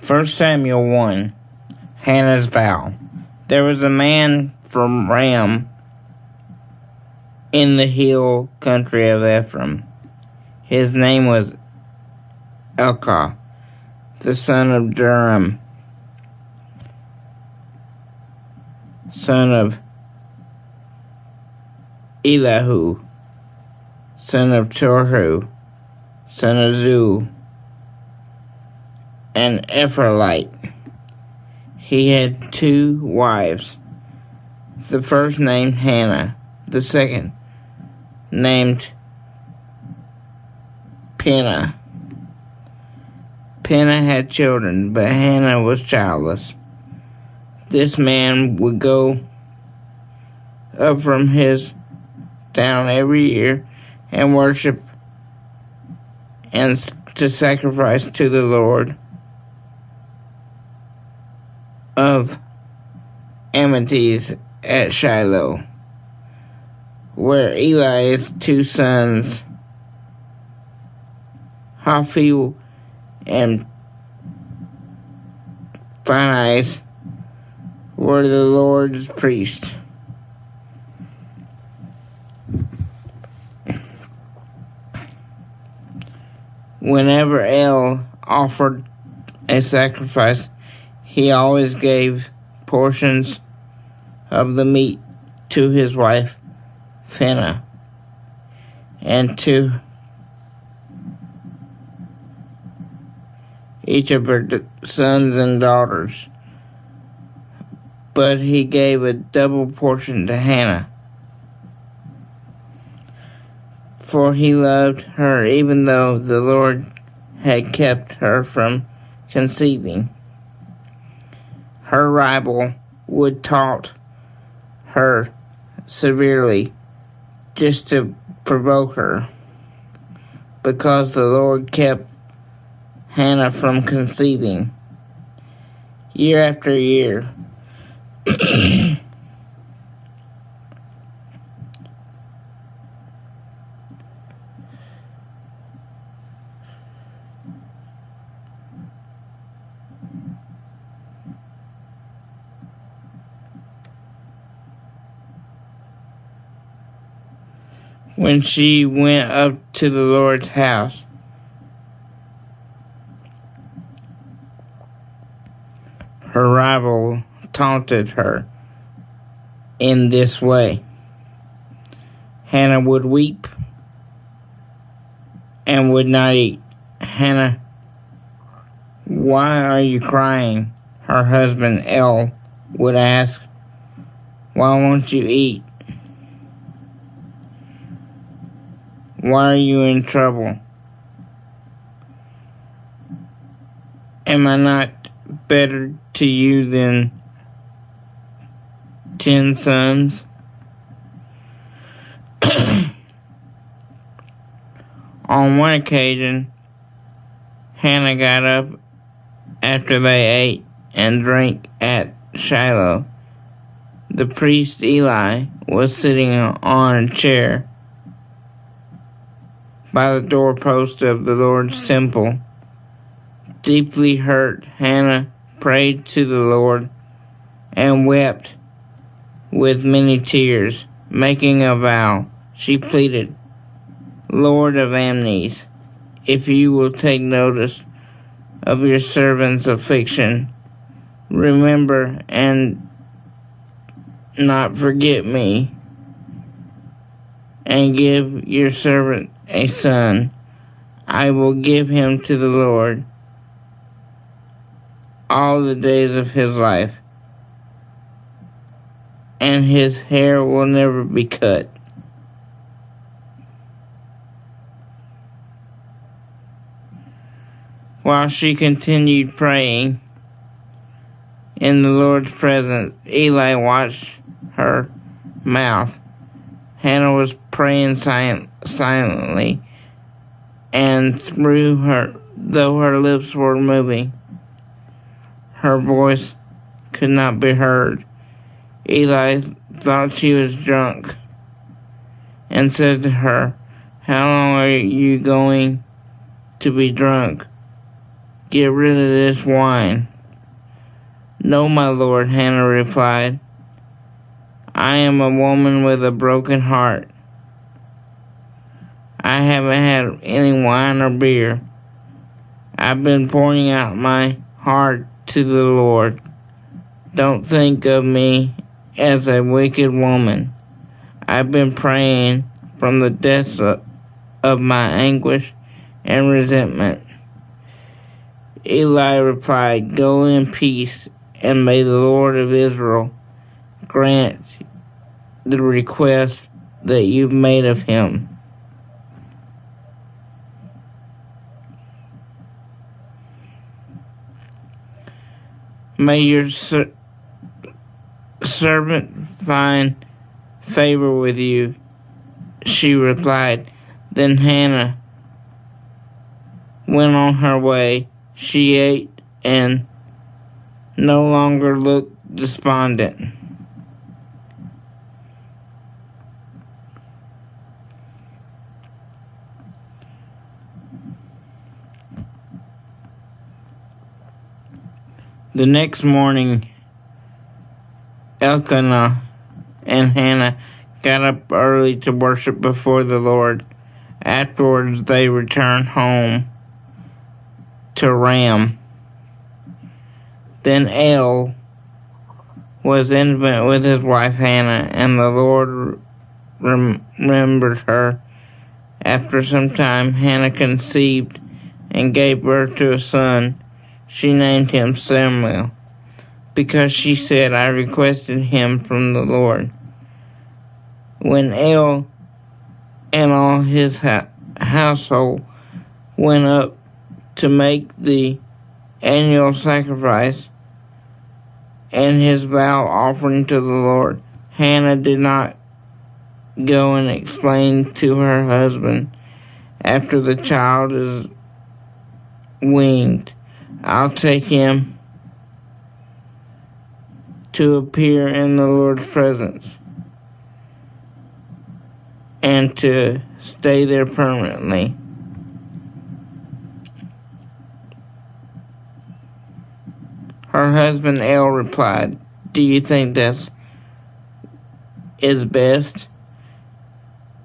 1 Samuel 1. Hannah's vow. There was a man from Ram in the hill country of Ephraim. His name was Elkanah, the son of Jeroham, son of Elihu, son of Tohu, son of Zuph, an Ephraimite. He had 2 wives, the first named Hannah, the second named Peninnah. Peninnah had children, but Hannah was childless. This man would go up from his town every year and worship and to sacrifice to the Lord of Armies at Shiloh, where Eli's 2 sons, Hophni and Phinehas, were the Lord's priests. Whenever El offered a sacrifice, he always gave portions of the meat to his wife Peninnah and to each of her sons and daughters, but he gave a double portion to Hannah, for he loved her even though the Lord had kept her from conceiving. Her rival would taunt her severely just to provoke her, because the Lord kept Hannah from conceiving. Year after year, when she went up to the Lord's house, her rival taunted her in this way. Hannah would weep and would not eat. Hannah, why are you crying? Her husband El would ask, why won't you eat? Why are you in trouble? Am I not better to you than 10 sons? On one occasion, Hannah got up after they ate and drank at Shiloh. The priest Eli was sitting on a chair by the doorpost of the Lord's temple. Deeply hurt, Hannah prayed to the Lord and wept with many tears, making a vow. She pleaded, Lord of Armies, if you will take notice of your servant's affliction, remember and not forget me, and give your servant a son. I will give him to the Lord all the days of his life, and his hair will never be cut. While she continued praying in the Lord's presence, Eli watched her mouth. Hannah was praying silently, and though her lips were moving, her voice could not be heard. Eli thought she was drunk and said to her, how long are you going to be drunk? get rid of this wine." "No, my lord," Hannah replied. "I am a woman with a broken heart. I haven't had any wine or beer. I've been pouring out my heart to the Lord. Don't think of me as a wicked woman. I've been praying from the depths of my anguish and resentment." Eli replied, "Go in peace, and may the Lord of Israel grant the request that you've made of him." "May your servant find favor with you," she replied. Then Hannah went on her way. She ate and no longer looked despondent. The next morning, Elkanah and Hannah got up early to worship before the Lord. Afterwards, they returned home to Ram. Then El was intimate with his wife Hannah, and the Lord remembered her. After some time, Hannah conceived and gave birth to a son. She named him Samuel, because she said, "I requested him from the Lord." When El and all his household went up to make the annual sacrifice and his vow offering to the Lord, Hannah did not go and explain to her husband, "After the child is weaned, I'll take him to appear in the Lord's presence and to stay there permanently." Her husband El replied, "Do you think that is best?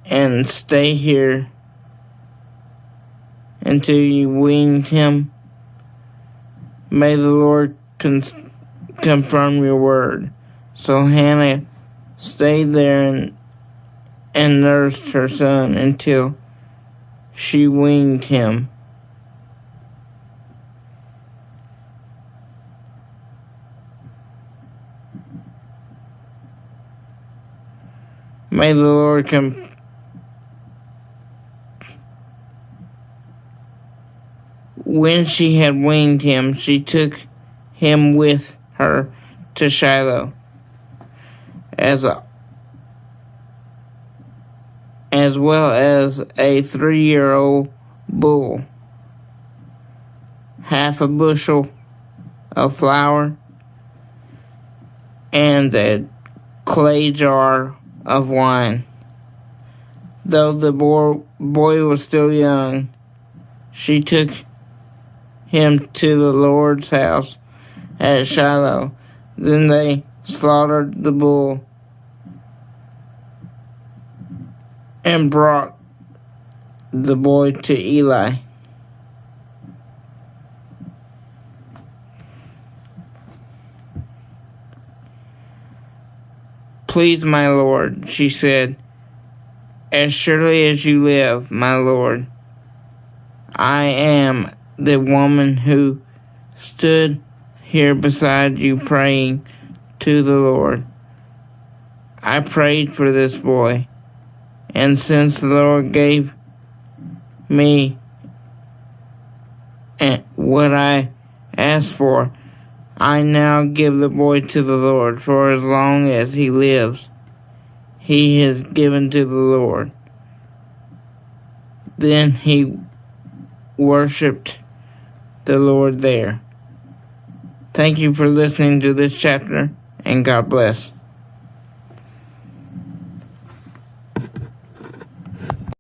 And stay here until you wean him? May the Lord confirm your word." So Hannah stayed there and nursed her son until she weaned him. May the Lord When she had weaned him, she took him with her to Shiloh as well as a 3-year-old bull, half a bushel of flour, and a clay jar of wine. Though the boy was still young, she took him to the Lord's house at Shiloh. Then they slaughtered the bull and brought the boy to Eli. "Please, my lord," she said, "as surely as you live, my lord, I am the woman who stood here beside you praying to the Lord. I prayed for this boy, and since the Lord gave me what I asked for, I now give the boy to the Lord. For as long as he lives, he is given to the Lord." Then he worshipped the Lord there. Thank you for listening to this chapter, and God bless.